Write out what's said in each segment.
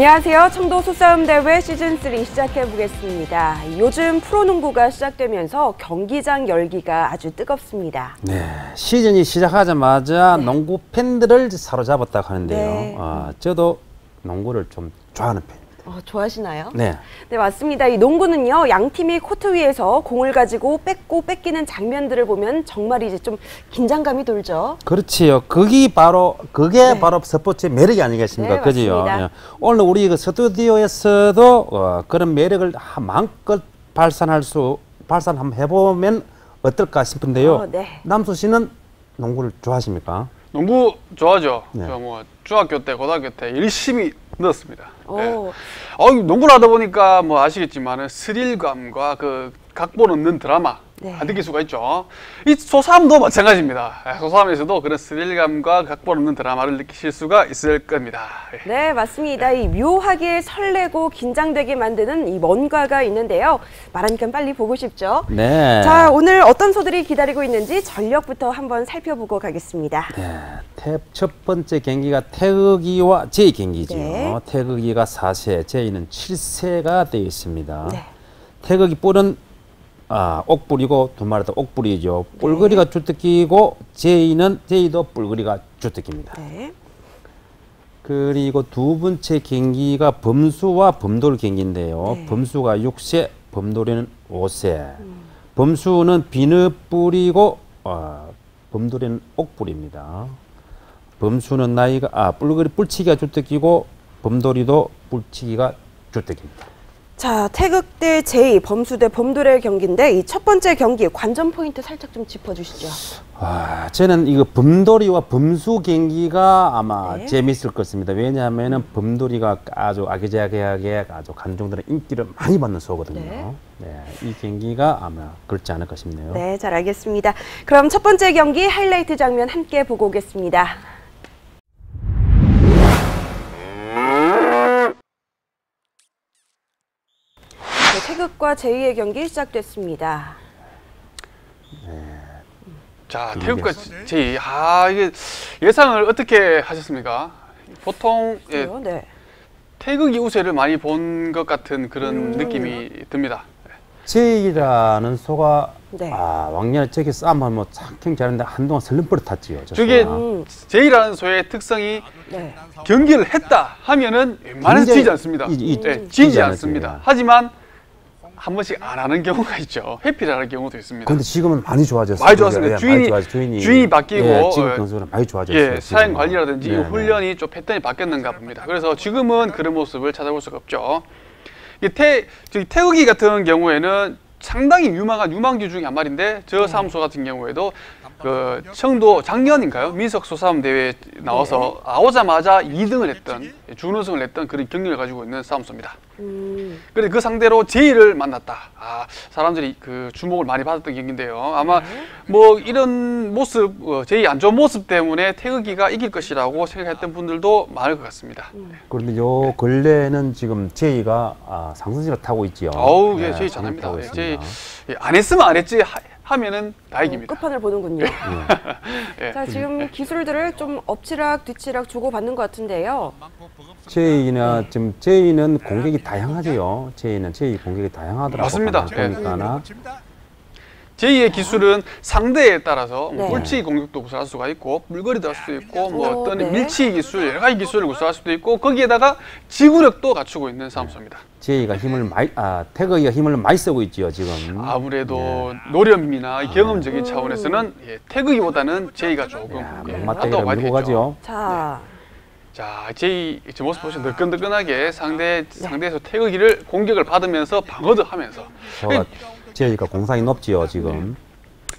안녕하세요. 청도 소싸움 대회 시즌3 시작해보겠습니다. 요즘 프로농구가 시작되면서 경기장 열기가 아주 뜨겁습니다. 네, 시즌이 시작하자마자 농구 팬들을 사로잡았다고 하는데요. 네. 저도 농구를 좀 좋아하는 편입니다. 좋아하시나요? 네. 네, 맞습니다. 이 농구는요, 양 팀이 코트 위에서 공을 가지고 뺏고 뺏기는 장면들을 보면 정말 이제 좀 긴장감이 돌죠. 그렇지요. 그게 바로 스포츠의 매력이 아니겠습니까? 네, 그지요? 맞습니다. 예. 오늘 우리 그 스튜디오에서도 그런 매력을 마음껏 한번 해보면 어떨까 싶은데요. 네. 남수 씨는 농구를 좋아하십니까? 농구 좋아하죠. 네. 저 뭐 중학교 때, 고등학교 때 열심히 넣었습니다. 오. 네. 농구를 하다 보니까 뭐 아시겠지만은 스릴감과 그 각본 없는 드라마 네. 느낄 수가 있죠. 이 소싸움도 마찬가지입니다. 소싸움에서도 그런 스릴감과 각본 없는 드라마를 느끼실 수가 있을 겁니다. 네, 맞습니다. 이 묘하게 설레고 긴장되게 만드는 이 뭔가가 있는데요. 말하니까 빨리 보고 싶죠? 네. 자, 오늘 어떤 소들이 기다리고 있는지 전력부터 한번 살펴보고 가겠습니다. 네, 첫 번째 경기가 태극이와 제이 경기죠. 네. 태극이가 4세, 제이는 7세가 되어 있습니다. 네. 태극이 뿔은 옥뿔이고 두 마리 다 옥뿔이죠. 뿔거리가 주특기이고 제이도 뿔거리가 주특기입니다. 네. 그리고 두 번째 경기가 범수와 범돌 경기인데요. 네. 범수가 6세, 범돌이는 5세. 범수는 비느뿔이고 범돌이는 옥뿔입니다. 범수는 나이가 뿔치기가 주특기고 범돌이도 뿔치기가 주특기입니다. 자, 태극 대 제이, 범수 대 범돌의 경기인데 이 첫 번째 경기 관전 포인트 살짝 좀 짚어주시죠. 저는 이거 범돌이와 범수 경기가 아마 네. 재미있을 것 같습니다. 왜냐하면은 범돌이가 아주 아기자기하게 아주 관중들의 인기를 많이 받는 소거든요. 네. 네, 이 경기가 아마 그렇지 않을까 싶네요. 네, 잘 알겠습니다. 그럼 첫 번째 경기 하이라이트 장면 함께 보고 오겠습니다. 네, 태극과 제이의 경기 시작됐습니다. 자, 태극과 제이. 이게 예상을 어떻게 하셨습니까? 보통 네. 태극이 우세를 많이 본 것 같은 그런 느낌이 듭니다. 제이라는 소가 네. 왕년에 저기 싸움하면 참 잘했는데 한동안 설렁버릇 탔지요. 저게 제이라는 소의 특성이 네. 경기를 했다 하면은 웬만해서 지지 않습니다. 지지 않습니다. 하지만 한 번씩 안 하는 경우가 있죠. 회피를 하는 경우도 있습니다. 그런데 지금은 많이 좋아졌어요. 많이 좋았습니다. 주인이 바뀌고 지금 경수는 많이 좋아졌어요. 사행 관리라든지 네, 훈련이 좀 패턴이 바뀌었는가 봅니다. 그래서 지금은 그런 모습을 찾아볼 수가 없죠. 태극이 같은 경우에는 상당히 유망한 유망주 중에 한 마리인데 저 사무소 같은 경우에도 그 청도 작년인가요? 민석 소싸움 대회에 나와서 나오자마자 2등을 했던 준우승을 했던 그런 경력을 가지고 있는 사무소입니다. 그런데 그 상대로 제이를 만났다. 사람들이 그 주목을 많이 받았던 경기인데요. 아마 뭐 이런 모습, 제이 안 좋은 모습 때문에 태극이가 이길 것이라고 생각했던 분들도 많을 것 같습니다. 그런데 요 근래는 지금 제이가 상승세를 타고 있지요. 예, 제이 잘합니다. 제이 안 했으면 안 했지 하면은 다 이깁니다. 끝판을 보는군요. 자, 지금 기술들을 좀 엎치락 뒤치락 주고받는 것 같은데요. 제이는 공격이 다양하죠. 제이 공격이 다양하더라고요. 맞습니다. 보니까나. 제이의 기술은 상대에 따라서 네. 뿔치기 공격도 구사할 수가 있고 물거리도 할 수도 있고 뭐 어떤 네. 밀치기 기술, 여러 가지 기술을 구사할 수도 있고 거기에다가 지구력도 갖추고 있는 사무소입니다. 제이가 태극이가 힘을 많이 쓰고 있지요, 지금. 아무래도 노련미나 경험적인 차원에서는 태극이보다는 제이가 조금 맞대기를 밀고 가죠. 자, 제이 저 모습 보시면 뜨끈뜨끈하게 상대에서 태극이를 공격을 받으면서 방어도 하면서 제이가 공상이 높지요, 지금.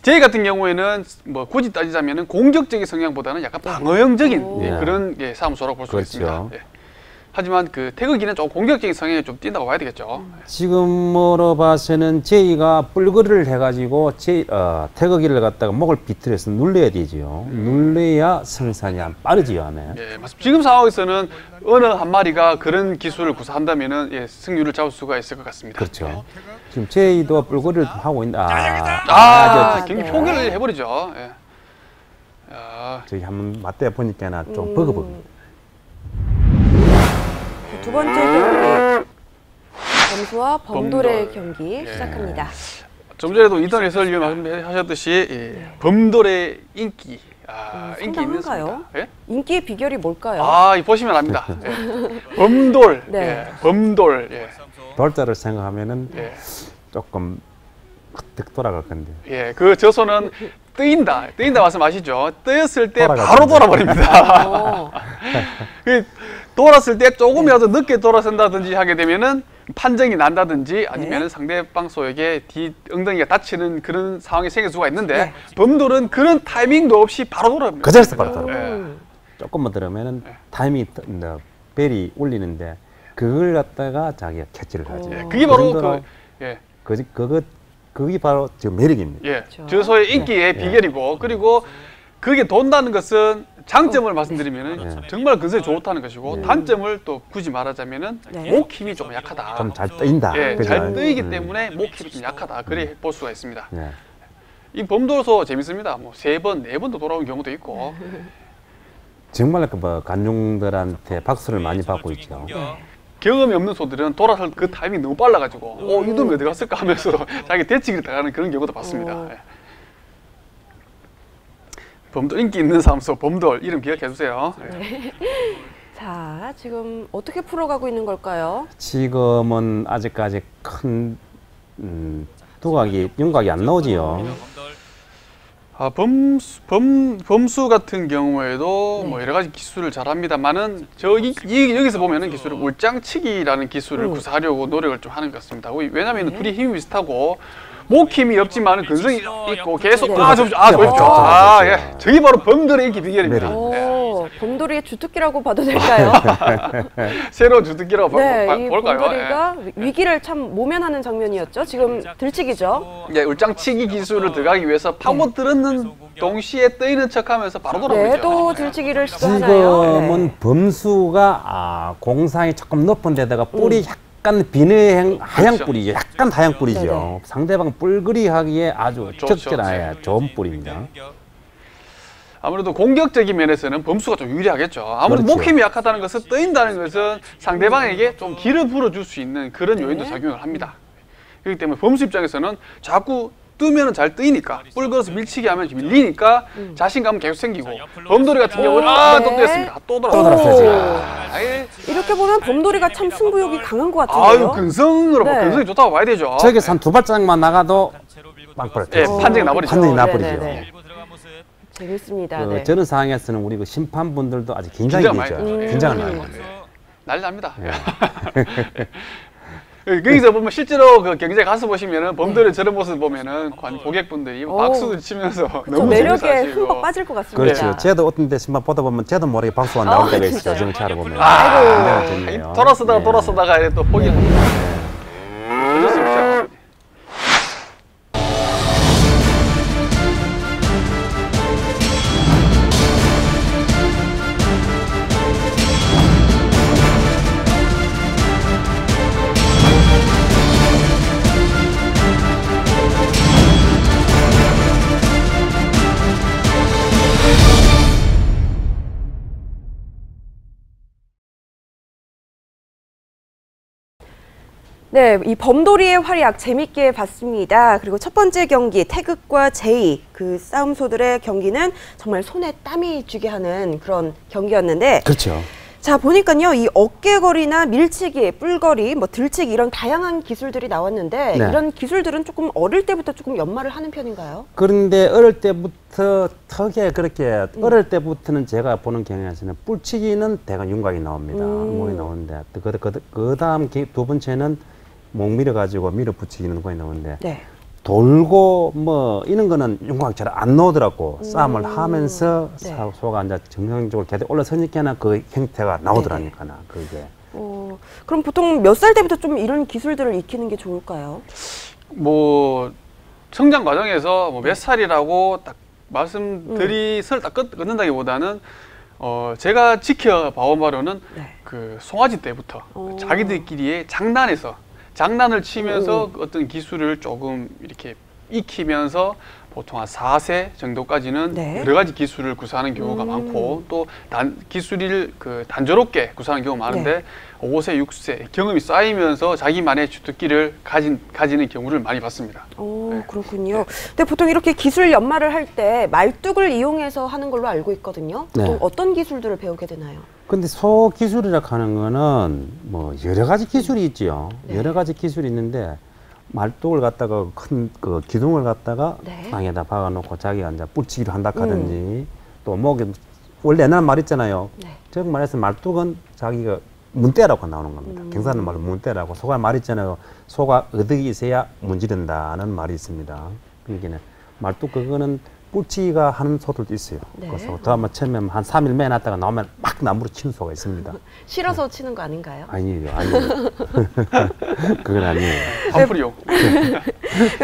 제이 같은 경우에는 뭐 굳이 따지자면은 공격적인 성향보다는 약간 방어형적인 그런 사무소라고 볼 수 있습니다. 하지만 그 태극이는 좀 공격적인 성향이 좀 띈다고 봐야 되겠죠. 지금으로 봐서는 제이가 뿔거리를 해가지고 태극이를 갖다가 목을 비틀어서 눌러야 되지요. 눌러야 생산이 빠르지요, 하면. 예, 맞습니다. 지금 상황에서는 어느 한 마리가 그런 기술을 구사한다면은 승률을 잡을 수가 있을 것 같습니다. 그렇죠. 지금 제이도 뿔거리를 하고 있는 경기 포기를 해버리죠. 저기 한번 맞대 보니까 좀 버거버겁니다. 두 번째 경기 범수와 범돌의 범돌. 경기 예. 시작합니다. 좀 전에도 이던 해설위원 말씀하셨듯이 범돌의 인기, 인기 있는 상당한가요? 선수입니다. 예? 인기의 비결이 뭘까요? 보시면 압니다. 예. 범돌, 네. 예. 범돌, 예. 돌자를 생각하면은 예. 조금 뜩 돌아갈 건데. 예, 그 저소는 뜨인다 말씀 아시죠? 뜨였을 때 돌아갈 바로 건데. 돌아버립니다. 어. 그 돌았을 때 조금이라도 늦게 돌아선다든지 하게 되면은 판정이 난다든지 아니면 상대방 소에게 엉덩이가 다치는 그런 상황이 생길 수가 있는데 네. 범돌은 그런 타이밍도 없이 바로 돌아옵니다. 그 자리에서 바로 돌아. 예. 조금만 들으면은 타이밍이 벨이 울리는데 그걸 갖다가 자기가 캐치를 하지. 예, 그게 바로 정도로 예. 그게 바로 지금 매력입니다. 예, 그렇죠. 저소의 인기의 비결이고 그리고 그게 돈다는 것은 장점을 말씀드리면은 정말 근성이 좋다는 것이고 단점을 또 굳이 말하자면은 네. 목 힘이 좀 약하다. 좀 잘 뜨인다. 예, 그죠? 잘 뜨이기 때문에 목 힘이 좀 약하다. 그래 볼 수가 있습니다. 네. 이 범돌소 재밌습니다. 뭐 3번, 4번도 돌아온 경우도 있고. 정말 뭐 관중들한테 박수를 많이 받고 있죠. 경험이 없는 소들은 돌아설 그 타이밍이 너무 빨라가지고 이 놈이 어디 갔을까 하면서 자기 대치기를 당하는 그런 경우도 봤습니다. 예. 범돌 인기 있는 사무소 범돌 이름 기억해 주세요. 예. 자, 지금 어떻게 풀어가고 있는 걸까요? 지금은 아직까지 큰 윤곽이 안 나오지요. 범수 같은 경우에도 뭐 여러 가지 기술을 잘합니다만은 여기서 보면은 기술을 울장치기라는 기술을 구사하려고 노력을 좀 하는 것 같습니다. 왜냐하면 둘이 힘이 비슷하고 목 힘이 없지만은 근성이 있고 계속 보십시오. 예. 저게 바로 범돌의 인기 비결입니다. 오, 범돌이의 주특기라고 봐도 될까요? 새로운 주특기라고 네, 이 볼까요? 범돌이가 위기를 참 모면하는 장면이었죠. 지금 들치기죠. 예, 울장치기 기술을 들어가기 위해서 파고 들었는 동시에 떠있는 척하면서 바로 돌아오죠. 네, 또 들치기를 시도하나요? 지금은 네. 범수가 공상이 조금 높은 데다가 뿔이 약간 비늘 하얀 그렇죠. 뿔이죠. 약간 하얀 뿔이죠. 네네. 상대방 뿔그리 하기에 아주 좋죠. 적절한 좋은 뿔입니다. 아무래도 공격적인 면에서는 범수가 좀 유리하겠죠. 아무래도 그렇죠. 목 힘이 약하다는 것은 떠인다는 것은 상대방에게 좀 길을 풀어줄 수 있는 그런 요인도 작용을 합니다. 그렇기 때문에 범수 입장에서는 자꾸 뜨면은 잘 뜨이니까 뿔 걸어서 밀치기 하면 밀리니까 자신감은 계속 생기고 범돌이 같은 경우는 또 네. 뜨였습니다. 또 또 돌아왔어요. 돌아왔어요. 이렇게 보면 범돌이가 참 승부욕이 강한 것 같은데요. 아유 근성으로 네. 근성이 좋다고 봐야 되죠. 저기서 한 두 발짝만 나가도 빵빠르 예, 판정이 나버리죠. 판정이 나버리죠. 네네네. 재밌습니다. 그 네. 저런 상황에서는 우리 그 심판분들도 아주 긴장이 긴장 많이 되죠. 되죠. 긴장을 많이 하죠. 난리 납니다. 거기서 보면 실제로 그 경기장 가서 보시면은 범돌의 저런 모습 보면은 고객분들이 박수를 치면서 너무 매력에 재밌어하시고. 흠뻑 빠질 것 같습니다. 그렇죠. 쟤도 어떤 데 심판 보다 보면 쟤도 모르게 박수가 나올 때가 있어요. 정찰을 보면. 아이고. 좋네요. 돌아서다가 이제 또 포기를 합니다. 어쩔 수 없죠. 네, 이 범돌이의 활약 재밌게 봤습니다. 그리고 첫 번째 경기 태극과 제이 그 싸움소들의 경기는 정말 손에 땀이 쥐게 하는 그런 경기였는데 그렇죠. 자 보니까요 이 어깨거리나 밀치기, 뿔거리, 뭐 들치기 이런 다양한 기술들이 나왔는데 네. 이런 기술들은 조금 어릴 때부터 조금 연마를 하는 편인가요? 그런데 어릴 때부터 턱에 그렇게 어릴 때부터는 제가 보는 경향에서는 뿔치기는 대강 윤곽이 나옵니다. 몸이 나오는데 그 다음 두 번째는 목 밀어가지고 밀어붙이기는 거의 나오는데 네. 돌고 뭐 이런 거는 윤곽 잘 안 나오더라고. 싸움을 하면서 네. 소가 이제 정상적으로 계속 올라서니까는 그 형태가 나오더라니까나 그게. 그럼 보통 몇 살 때부터 좀 이런 기술들을 익히는 게 좋을까요? 뭐 성장 과정에서 뭐 몇 살이라고 딱 말씀드리 딱 끊는다기보다는 제가 지켜봐온 바로는 네. 그 송아지 때부터 자기들끼리의 장난을 치면서 어떤 기술을 조금 이렇게 익히면서 보통 한 4세 정도까지는 네. 여러 가지 기술을 구사하는 경우가 많고 또 기술을 단조롭게 구사하는 경우가 많은데 5세, 6세 경험이 쌓이면서 자기만의 주특기를 가지는 경우를 많이 봤습니다. 오, 그렇군요. 근데 보통 이렇게 기술 연마를 할 때 말뚝을 이용해서 하는 걸로 알고 있거든요. 보통 네. 어떤 기술들을 배우게 되나요? 근데 소 기술이라고 하는 거는 뭐 여러 가지 기술이 있지요. 네. 여러 가지 기술이 있는데 말뚝을 갖다가 큰 그 기둥을 갖다가 네. 땅에다 박아놓고 자기가 이제 뿔치기를 한다 하든지 또 목에 원래 옛날 말 있잖아요. 네. 즉 말해서 말뚝은 자기가 문대라고 나오는 겁니다. 경상도 말로 문대라고. 소가 말 있잖아요. 소가 어득이 있어야 문지른다는 말이 있습니다. 그러니까 말뚝 그거는 뿔치기가 하는 소들도 있어요. 네. 그래서 다음에 처음에 한 3일 매놨다가 나오면 막 나무로 치는 소가 있습니다. 실어서 치는 거 아닌가요? 아니에요, 아니에요. 그건 아니에요. 반풀이요.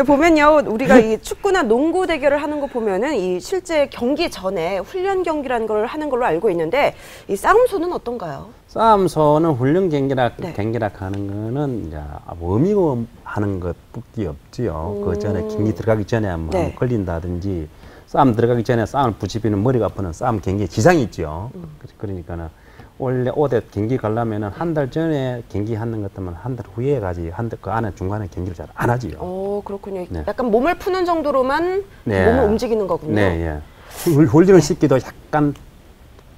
보면요, 우리가 이 축구나 농구 대결을 하는 거 보면은 이 실제 경기 전에 훈련 경기라는 걸 하는 걸로 알고 있는데 이 싸움소는 어떤가요? 싸움소는 훈련 경기라 네. 하는 거는 이제 워밍업 하는 것밖에 없지요. 그 전에 경기 들어가기 전에 뭐 네. 걸린다든지 싸움 들어가기 전에 싸움을 부치비는 머리가 아프는 싸움 경기에 지장이 있죠. 그러니까는 원래 5대 경기 가려면은 한 달 전에 경기하는 것 같으면 한 달 후에 가지 그 안에 중간에 경기를 잘 안 하지요. 오, 그렇군요. 네. 약간 몸을 푸는 정도로만 네. 몸을 움직이는 거군요. 네, 예. 훈련을 시키도 약간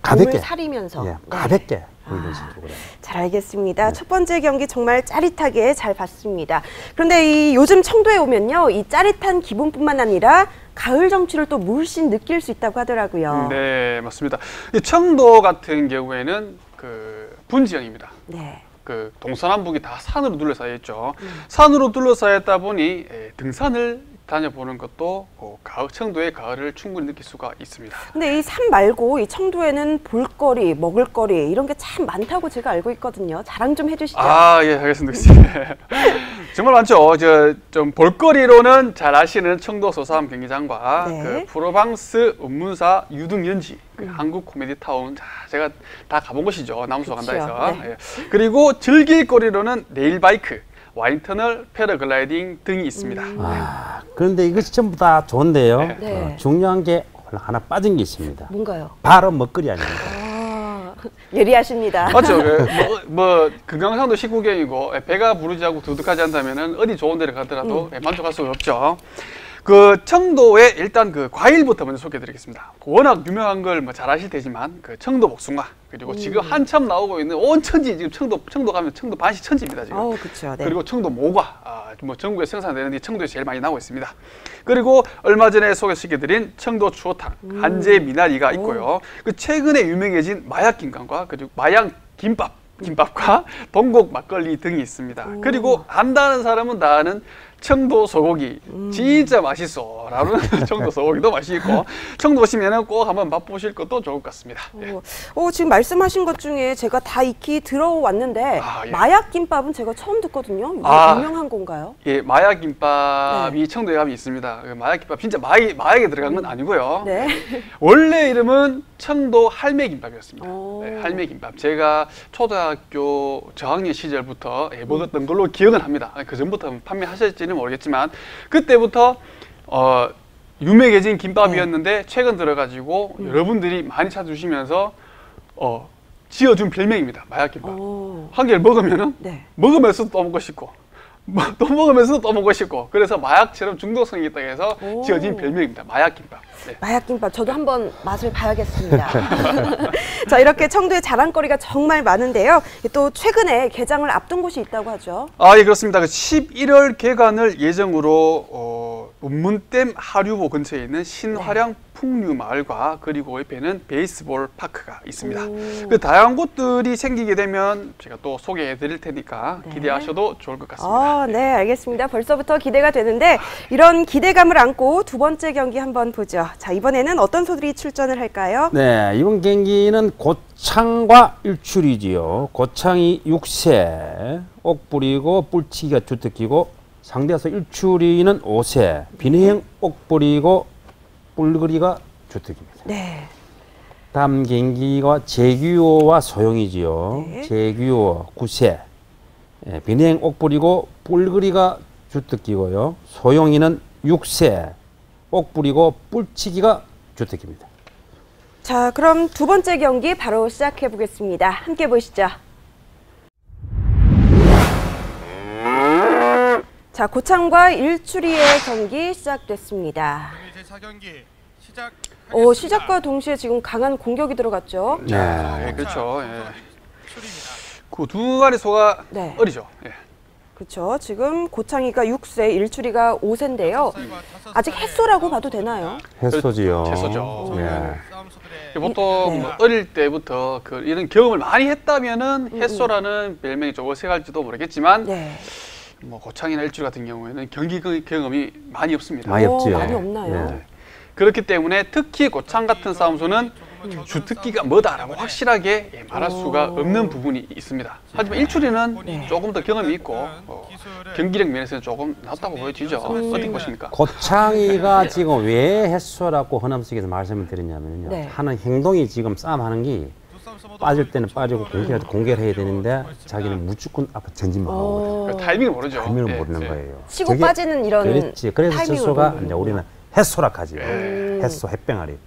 가볍게, 몸을 사리면서. 예, 네. 가볍게 훈련 시키고 그래요. 잘 알겠습니다. 첫 번째 경기 정말 짜릿하게 잘 봤습니다. 그런데 이 요즘 청도에 오면요, 이 짜릿한 기분뿐만 아니라 가을 정취를 또 물씬 느낄 수 있다고 하더라고요. 네, 맞습니다. 이 청도 같은 경우에는 그 분지형입니다. 네. 그 동서남북이 다 산으로 둘러싸여 있죠. 산으로 둘러싸였다 보니 등산을 다녀보는 것도 청도의 가을을 충분히 느낄 수가 있습니다. 근데 이 산 말고 이 청도에는 볼거리, 먹을거리 이런 게 참 많다고 제가 알고 있거든요. 자랑 좀 해주시죠. 아, 예, 알겠습니다. 정말 많죠. 좀 볼거리로는 잘 아시는 청도 소사암 경기장과 네. 그 프로방스 운문사 유등연지 그 한국 코미디 타운, 제가 다 가본 곳이죠. 남수 간다 해서. 네. 예. 그리고 즐길거리로는 레일바이크, 와인터널, 패러글라이딩 등이 있습니다. 아, 그런데 이것이 전부 다 좋은데요. 네. 중요한 게 하나 빠진 게 있습니다. 뭔가요? 바로 먹거리 아닙니까? 아, 예리하십니다. 맞죠. 금강산도 19경이고 배가 부르지 않고 두둑하지 않다면은 어디 좋은 데를 가더라도 만족할 수가 없죠. 그 청도에 일단 그 과일부터 먼저 소개해드리겠습니다. 워낙 유명한 걸 뭐 잘 아실 테지만 그 청도 복숭아, 그리고 지금 한참 나오고 있는 온 천지, 지금 청도 가면 청도 반시 천지입니다 지금. 그렇죠. 네. 그리고 청도 모과, 뭐 전국에 생산되는데 청도에 제일 많이 나오고 있습니다. 그리고 얼마 전에 소개시켜드린 청도 추어탕, 한제 미나리가 있고요. 그 최근에 유명해진 마약 김밥과 그리고 마약 김밥과 동곡 막걸리 등이 있습니다. 그리고 안다는 사람은 다 아는 청도 소고기 진짜 맛있어 라는 청도 소고기도 맛있고, 청도 오시면은 꼭 한번 맛보실 것도 좋을 것 같습니다. 예. 지금 말씀하신 것 중에 제가 다 익히 들어왔는데 아, 예. 마약 김밥은 제가 처음 듣거든요. 이게 아. 유명한 건가요? 예, 마약 김밥이 청도에 가면 있습니다. 그 마약 김밥 진짜 마약에 들어간 건 아니고요. 네. 원래 이름은 청도 할매 김밥이었습니다. 오. 네, 할매 김밥. 제가 초등학교 저학년 시절부터 먹었던 걸로 기억은 합니다. 그 전부터 판매하셨지는 모르겠지만 그때부터 유명해진 김밥이었는데 최근 들어가지고 여러분들이 많이 찾아주시면서 지어준 별명입니다. 마약 김밥. 한 개를 먹으면은 네. 먹으면서 또 먹고 싶고 또 먹으면서 또 먹고 싶고, 그래서 마약처럼 중독성이 있다고 해서 지어진 별명입니다. 마약 김밥. 네. 마약 김밥 저도 한번 맛을 봐야겠습니다. 자, 이렇게 청도의 자랑거리가 정말 많은데요. 또 최근에 개장을 앞둔 곳이 있다고 하죠. 아, 예, 그렇습니다. 그 11월 개관을 예정으로 운문댐 하류보 근처에 있는 신화량 풍류마을과 그리고 옆에는 베이스볼 파크가 있습니다. 그 다양한 곳들이 생기게 되면 제가 또 소개해 드릴 테니까 기대하셔도 좋을 것 같습니다. 네, 알겠습니다. 벌써부터 기대가 되는데 이런 기대감을 안고 두 번째 경기 한번 보죠. 자, 이번에는 어떤 소들이 출전을 할까요? 네, 이번 경기는 고창과 일출이지요. 고창이 6세, 옥부리고 뿔치기가 주특기고, 상대에서 일출이는 5세, 비내형 옥부리고 뿔거리가 주특기입니다. 네. 다음 경기가 제규호와 소용이지요. 네. 제규호 9세, 비내형 옥부리고 뿔거리가 주특기고요. 소용이는 육세, 꼭 뿌리고 뿔치기가 주특기입니다. 자, 그럼 두 번째 경기 바로 시작해 보겠습니다. 함께 보시죠. 자, 고창과 일출이의 경기 시작됐습니다. 시작과 동시에 지금 강한 공격이 들어갔죠. 네, 그렇죠. 예. 그 두 마리 소가 네. 어리죠. 예. 그렇죠. 지금 고창이가 6세, 일출이가 5세인데요. 아직 햇소라고 봐도 되나요? 햇소지요. 햇소죠. 예. 보통 네. 뭐 어릴 때부터 이런 경험을 많이 했다면은 햇소라는 별명이 좀 어색할지도 모르겠지만 네. 뭐 고창이나 일출 같은 경우에는 경기 경험이 많이 없습니다. 많이 없지요. 많이 없나요? 네. 그렇기 때문에 특히 고창 같은 싸움소는 주특기가 뭐다라고 확실하게 말할 수가 없는 부분이 있습니다. 하지만 일출이는 네. 조금 더 경험이 있고 경기력 면에서는 조금 낫다고 보여지죠. 어떻게 보십니까? 고창이가 지금 왜 햇소라고 허남식에서 말씀을 드렸냐면요. 네. 하는 행동이 지금 싸움하는 게 빠질 때는 빠지고 공개를 해야 되는데 자기는 무조건 앞에 전진만 하거든요. 그 타이밍을 모르죠. 타이밍을 예, 모르는 예. 거예요. 치고 저게 빠지는 이런 그렇지. 그래서 타이밍을 햇소가 모르는 이제 우리는 햇소락하지. 예. 햇소, 햇병아리.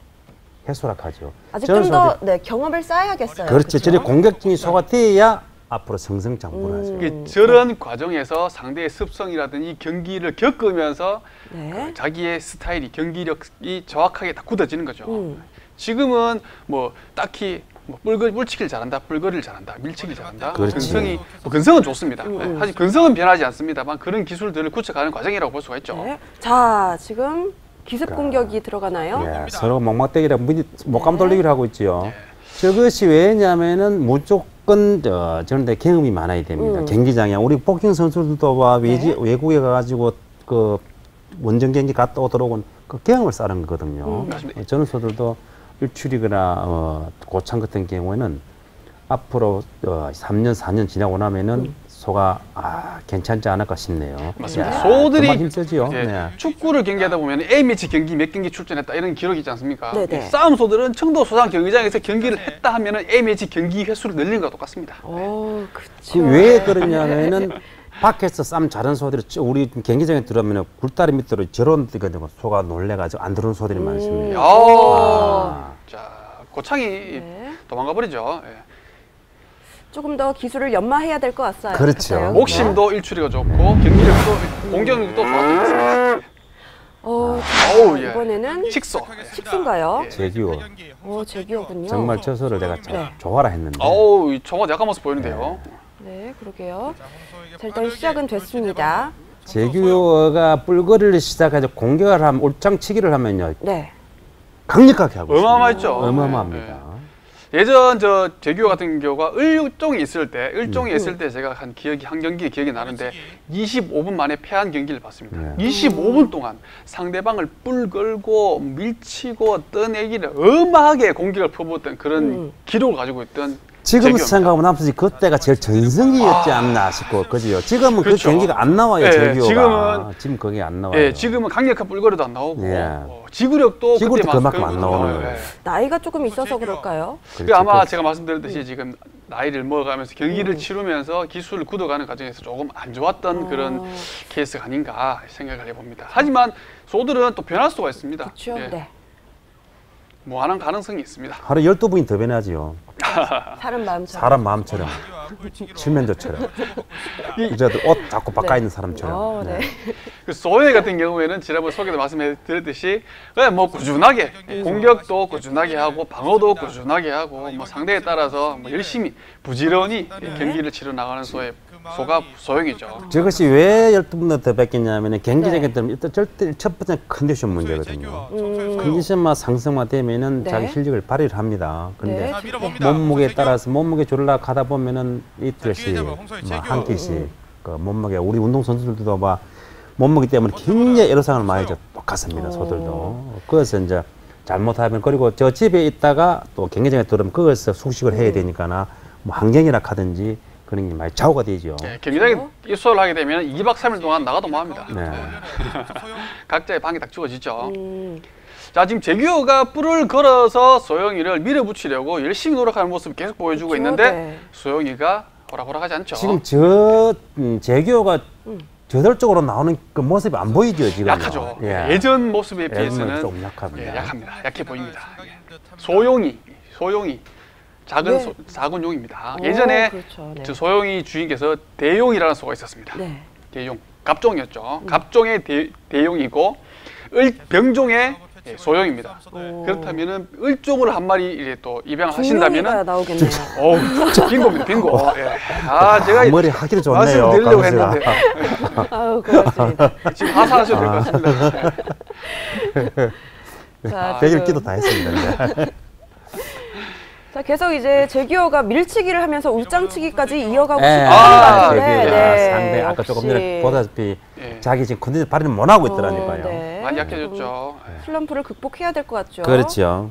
햇소락하죠. 아직 좀 더 경험을 쌓아야겠어요. 그렇지. 저리 공격적인 소가 돼야 앞으로 성승장구하죠. 이게 저런 과정에서 상대의 습성이라든지 경기를 겪으면서 네. 자기의 스타일이 경기력이 정확하게 다 굳어지는 거죠. 음. 지금은 뭐 딱히 뭐 뿔치기를 잘한다, 뿔거리를 잘한다, 밀치기를 잘한다. 그렇지. 근성은 좋습니다. 네. 사실 근성은 변하지 않습니다만 그런 기술들을 구축하는 과정이라고 볼 수가 있죠. 네. 자, 지금 기습 공격이 들어가나요? 예, 서로 목막대기라 목감 돌리기를 하고 있지요. 저것이 왜냐면은 무조건 저런데 경험이 많아야 됩니다. 경기장에 우리 복싱 선수들도 외국에 가가지고 그 원정 경기 갔다 오도록은 그 경험을 쌓는 거거든요. 저런 선수들도 일출이거나 고창 같은 경우에는 앞으로 3년, 4년 지나고 나면은 소가 괜찮지 않을까 싶네요. 맞습니다. 소들이 정말 힘쓰지요. 예, 네. 축구를 경기하다 보면 A매치 경기 몇 경기 출전했다 이런 기록이 있지 않습니까? 네네. 싸움 소들은 청도 소상 경기장에서 경기를 했다 하면은 A매치 경기 횟수를 늘리는 것과 똑같습니다. 그렇죠. 왜 그러냐면은 밖에서 싸움 잘하는 소들이 우리 경기장에 들어오면 굴다리 밑으로 저런 데가 소가 놀래가지고 안 들어오는 소들이 많습니다. 자, 고창이 네. 도망가 버리죠. 예. 조금 더 기술을 연마해야 될 것 같아요. 그렇죠. 같아요. 목심도 일출이가 좋고 경기력도 공격력도 좋았던 것 같습니다. 예. 이번에는 식소. 식소인가요? 제규어. 제기어군요. 정말 저 소를 내가 네. 좋아라 했는데. 어우, 저거 약간 모습 보이는데요. 네, 그러게요. 자, 일단 시작은 됐습니다. 제규어가 뿔거리를 시작해서 공격을 하면 올장치기를 하면요 네. 강력하게 하고 있습니다. 어마어마했죠. 어마어마합니다. 예전 저 제규어 같은 경우가 을종이 있을 때 제가 한 경기 기억이 나는데 25분 만에 패한 경기를 봤습니다. 네. 25분 동안 상대방을 뿔 걸고 밀치고 떠내기를 어마하게 공격을 퍼부었던 그런 기록을 가지고 있던 지금 제규어입니다. 생각하면 앞서지 그때가 제일 전성기였지 않나 싶고 그죠. 지금은 그렇죠. 그 경기가 안 나와요. 예, 제규어가. 지금 그게 안 나와요. 예, 지금은 강력한 뿔거리도 안 나오고 예. 지구력도 지구력도 그때만큼 그만큼 안 나오는 거예요. 나이가 조금 있어서 그럴까요? 그 아마 제가 말씀드렸듯이 지금 나이를 먹어가면서 경기를 치르면서 기술을 굳어가는 과정에서 조금 안 좋았던 그런 케이스가 아닌가 생각을 해봅니다. 하지만 소들은 또 변할 수가 있습니다. 그렇죠. 예. 네. 무한한 가능성이 있습니다. 하루 12분이 더 변하지요. 사람 마음처럼. 사람 마음처럼. 칠면조처럼. 여자들 옷 자꾸 바꿔 있는 사람처럼. 네. 그 소해 같은 경우에는 지난번 소개도 말씀드렸듯이 그냥 뭐 꾸준하게 공격도 꾸준하게 하고 방어도 꾸준하게 하고 뭐 상대에 따라서 뭐 열심히 부지런히 경기를 치러 나가는 소가 소형이죠. 저것이 왜 12분 더 뺏겼냐면 경기장에 들면 일단 절대 첫 번째 컨디션 문제거든요. 컨디션만 상승만 되면은 네. 자기 실력을 발휘를 합니다. 근데 네. 몸무게에 따라서 몸무게 줄라 가다 보면은 이틀씩 한 끼씩 그 몸무게 우리 운동 선수들도 막 몸무게 때문에 굉장히 애로사항을 많이 똑같습니다. 소들도. 그래서 이제 잘못하면 그리고 저 집에 있다가 또 경기장에 들어오면 그것을 숙식을 해야 되니까나 뭐 환경이라 하든지 그런 게 많이 좌우가 되죠. 네, 경기장에 입소를 하게 되면 2박 3일 동안 나가도 뭐합니다. 네. 각자의 방이 딱 주어지죠. 자, 지금 제규어가 뿔을 걸어서 소영이를 밀어붙이려고 열심히 노력하는 모습을 계속 보여주고 그렇죠. 있는데 네. 소영이가 호락호락하지 않죠. 지금 저 제규어가 저돌적으로 나오는 그 모습이 안 보이죠 지금. 약하죠. 예전 모습에 비해서는 좀 약합니다. 약합니다. 약해 보입니다. 소용이 작은 용입니다. 예전에 그렇죠. 네. 저 소용이 주인께서 대용이라는 소가 있었습니다. 네. 대용, 갑종이었죠. 갑종의 대용이고 병종의 소용입니다. 그렇다면은 을종으로 한 마리 이제 또 입양을 하신다면은 나오겠네요. 빙고입니다. 빙고. 제가 머리 하기로 좋네요. 말씀드리려고 했는데 아유, 고맙습니다. 지금 하사하셔도 될 것 같습니다. 자, 100일 기도 다 했습니다. 자, 계속 이제 제기어가 밀치기를 하면서 울장치기까지 이어가고 네. 싶은 것 같은데, 제기어가 상대 아까 조금 역시 전에 보다시피 자기 지금 컨디션 발휘를 못 하고 있더라니까요. 네. 많이 약해졌죠. 슬럼프를 극복해야 될 것 같죠. 그렇죠.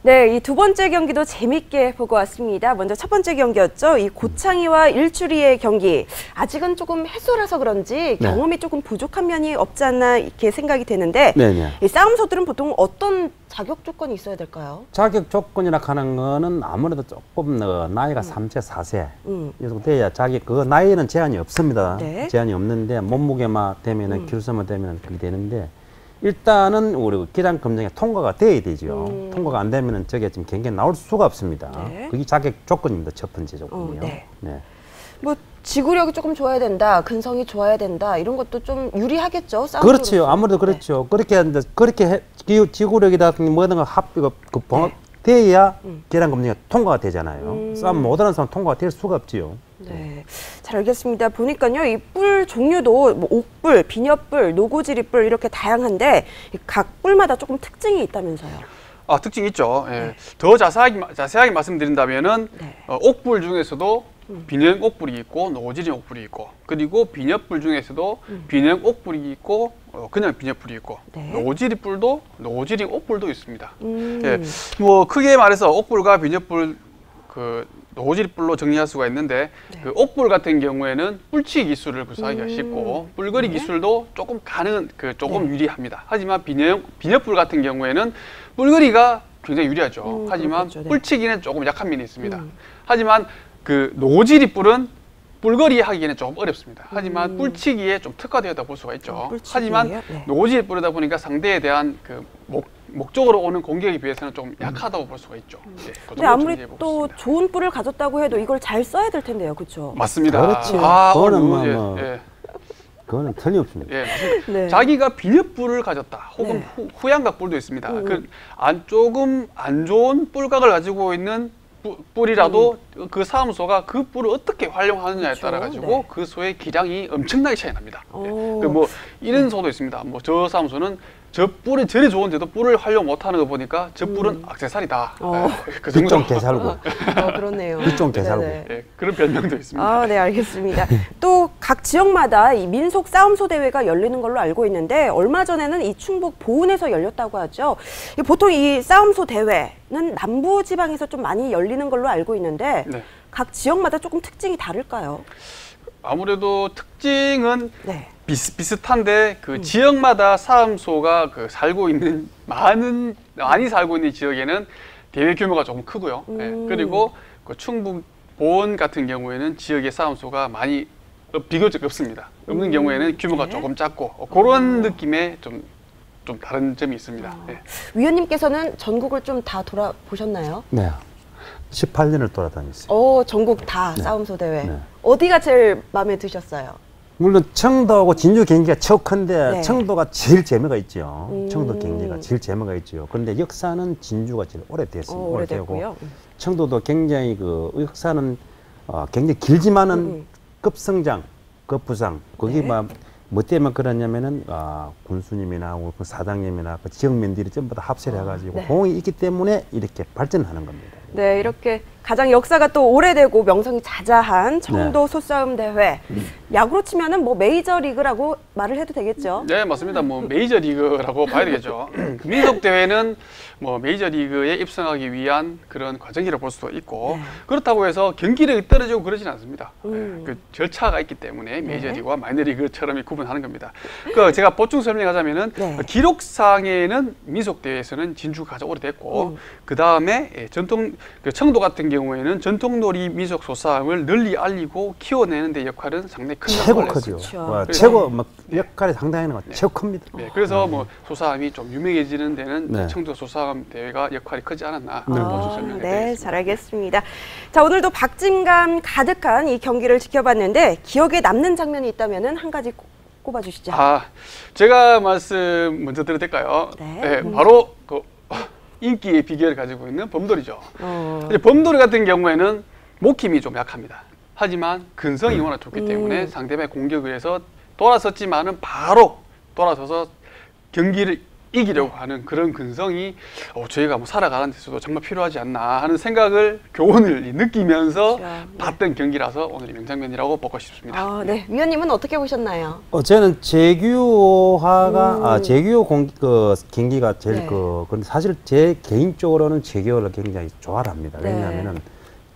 네, 이 두 번째 경기도 재밌게 보고 왔습니다. 먼저 첫 번째 경기였죠. 이 고창이와 일출이의 경기. 아직은 조금 해소라서 그런지 경험이 조금 부족한 면이 없지 않나 이렇게 생각이 되는데 이 싸움소들은 보통 어떤 자격 조건이 있어야 될까요? 자격 조건이라 하는 거는 아무래도 조금 나이가 3세, 4세 이 정도 돼야 그 나이에는 제한이 없습니다. 네. 제한이 없는데 몸무게만 되면은 길수만 되면은 그게 되는데 일단은 우리 기량 검정에 통과가 돼야 되죠. 통과가 안 되면은 저게 지금 경기에 나올 수가 없습니다. 네. 그게 자격 조건입니다. 첫 번째 조건이요. 네. 네. 뭐 지구력이 조금 좋아야 된다, 근성이 좋아야 된다 이런 것도 좀 유리하겠죠. 그렇죠. 아무래도 그렇죠. 그렇게 지구력이라든지 뭐든 합비가 봉합 돼야 기량 검정에 통과가 되잖아요. 싸움 못하는 사람 통과가 될 수가 없지요. 네, 잘 알겠습니다. 보니까요, 이 뿔 종류도 뭐 옥뿔, 비녀뿔, 노고지리뿔 이렇게 다양한데 각 뿔마다 조금 특징이 있다면서요? 특징이 있죠. 더 자세하게 말씀드린다면은 옥뿔 중에서도 비녀 옥뿔이 있고 노고지리 옥뿔이 있고 그리고 비녀뿔 중에서도 비녀 옥뿔이 있고 그냥 비녀뿔이 있고 노고지리 뿔도 노고지리 옥뿔도 있습니다. 뭐 크게 말해서 옥뿔과 비녀뿔 노고지리 뿔로 정리할 수가 있는데 그 옥뿔 같은 경우에는 뿔치기 기술을 구사하기가 쉽고 뿔거리 기술도 조금 조금 유리합니다. 하지만 비녀뿔 같은 경우에는 뿔거리가 굉장히 유리하죠. 하지만 그렇겠죠. 뿔치기는 조금 약한 면이 있습니다. 하지만 그 노고지리 뿔은 뿔거리 하기에는 조금 어렵습니다. 하지만 뿔치기에 좀 특화되었다 볼 수가 있죠. 하지만 노고지리 뿔이다 보니까 상대에 대한 목적으로 오는 공격에 비해서는 좀 약하다고 볼 수가 있죠. 근데 아무리 또 좋은 뿔을 가졌다고 해도 이걸 잘 써야 될 텐데요, 그렇죠? 맞습니다. 그렇죠. 그거는 틀림없습니다. 맞습니다. 네. 자기가 비녀뿔을 가졌다, 혹은 후양각 뿔도 있습니다. 조금 안 좋은 뿔각을 가지고 있는 뿔이라도 그 사무소가 그 뿔을 어떻게 활용하느냐에 따라 가지고 그 소의 기량이 엄청나게 차이 납니다. 이런 소도 있습니다. 저 사무소는 저 뿔이 저리 좋은데도 뿔을 활용 못하는 거 보니까 저 뿔은 악세사리다. 그 정도. 뒷종 개살구. 그렇네요. 뒷종 개살구. 그런 별명도 있습니다. 네, 알겠습니다. 또 각 지역마다 이 민속 싸움소 대회가 열리는 걸로 알고 있는데 얼마 전에는 이 충북 보은에서 열렸다고 하죠. 보통 이 싸움소 대회는 남부 지방에서 좀 많이 열리는 걸로 알고 있는데 각 지역마다 조금 특징이 다를까요? 아무래도 특징은 비슷한데 그 지역마다 싸움소가 살고 있는 많이 살고 있는 지역에는 대회 규모가 조금 크고요. 그리고 그 충북 보은 같은 경우에는 지역의 싸움소가 많이 비교적 없습니다. 없는 경우에는 규모가 조금 작고 그런 느낌의 좀 다른 점이 있습니다. 위원님께서는 전국을 좀 다 돌아보셨나요? 네. 18년을 돌아다녔어요. 전국 다 싸움소 대회. 어디가 제일 마음에 드셨어요? 물론 청도하고 진주 경기가 척한데 청도가 제일 재미가 있죠. 청도 경기가 제일 재미가 있죠. 그런데 역사는 진주가 제일 오래됐습니다. 오래됐고요. 청도도 굉장히 역사는 굉장히 길지만은 급성장, 급부상. 거기 뭐 때문에 그러냐면은 군수님이나 사장님이나 지역민들이 전부 다 합세를 해가지고 공이 있기 때문에 이렇게 발전하는 겁니다. 네, 이렇게 가장 역사가 또 오래되고 명성이 자자한 청도 소싸움 대회. 야구로 치면은 뭐 메이저리그라고 말을 해도 되겠죠? 네, 맞습니다. 뭐 메이저리그라고 봐야 되겠죠. 민속 대회는 뭐 메이저리그에 입성하기 위한 그런 과정이라고 볼 수도 있고 그렇다고 해서 경기력이 떨어지고 그러지는 않습니다. 그 절차가 있기 때문에 메이저리그와 마이너리그처럼 구분하는 겁니다. 그 제가 보충 설명하자면은 기록상에는 민속 대회에서는 진주가 가장 오래됐고 그 다음에 전통 그 청도 같은 경우에는 전통놀이 민속 소싸움을 널리 알리고 키워내는 데 역할은 상당히 큰 최고 역할을 크죠. 했습니다. 와, 최고 막 역할이 상당히 거 최고 큽니다. 네, 그래서 뭐 소싸움이 좀 유명해지는 데는 청도 소싸움 대회가 역할이 크지 않았나 하는 보충 설명드리겠습니다. 네, 잘 알겠습니다. 자, 오늘도 박진감 가득한 이 경기를 지켜봤는데 기억에 남는 장면이 있다면은 한 가지 꼽아주시죠. 제가 말씀 먼저 드려도 될까요? 네, 바로 그 인기의 비결을 가지고 있는 범돌이죠. 이제 범돌이 같은 경우에는 목힘이 좀 약합니다. 하지만 근성이 워낙 좋기 때문에 상대방의 공격을 해서 돌아섰지만은 바로 돌아서서 경기를 이기려고 하는 그런 근성이 저희가 뭐 살아가는 데서도 정말 필요하지 않나 하는 생각을 교훈을 느끼면서 봤던 경기라서 오늘이 명장면이라고 보고 싶습니다. 네, 위원님은 어떻게 보셨나요? 저는 재규화가 재규호 경기가 제일 근데 사실 제 개인적으로는 재규호를 굉장히 좋아합니다. 왜냐하면은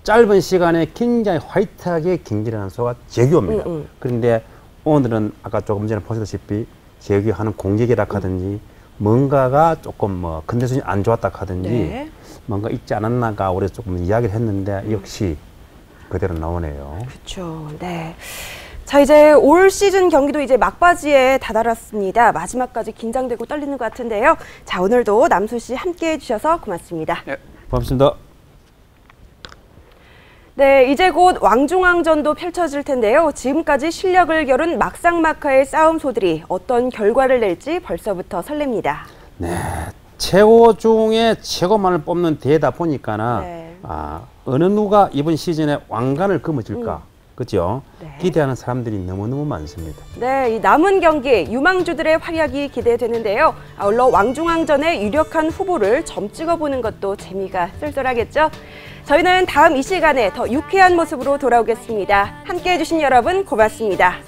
짧은 시간에 굉장히 화이트하게 경기를 하는 선수가 재규호입니다. 그런데 오늘은 아까 조금 전에 보셨다시피 재규하는 공격이라 하든지 뭔가가 조금 뭐 컨디션이 안 좋았다 하든지 뭔가 있지 않았나가 우리 조금 이야기를 했는데 역시 그대로 나오네요. 그렇죠. 네. 자, 이제 올 시즌 경기도 이제 막바지에 다다랐습니다. 마지막까지 긴장되고 떨리는 것 같은데요. 자, 오늘도 남수 씨 함께 해주셔서 고맙습니다. 네, 고맙습니다. 네, 이제 곧 왕중왕전도 펼쳐질 텐데요. 지금까지 실력을 겨룬 막상막하의 싸움소들이 어떤 결과를 낼지 벌써부터 설렙니다. 네, 최고 중에 최고만을 뽑는 대회다 보니까는 어느 누가 이번 시즌에 왕관을 거머쥘까, 그렇죠? 기대하는 사람들이 너무너무 많습니다. 네, 이 남은 경기 유망주들의 활약이 기대되는데요. 아울러 왕중왕전의 유력한 후보를 점 찍어보는 것도 재미가 쏠쏠하겠죠. 저희는 다음 이 시간에 더 유쾌한 모습으로 돌아오겠습니다. 함께해 주신 여러분 고맙습니다.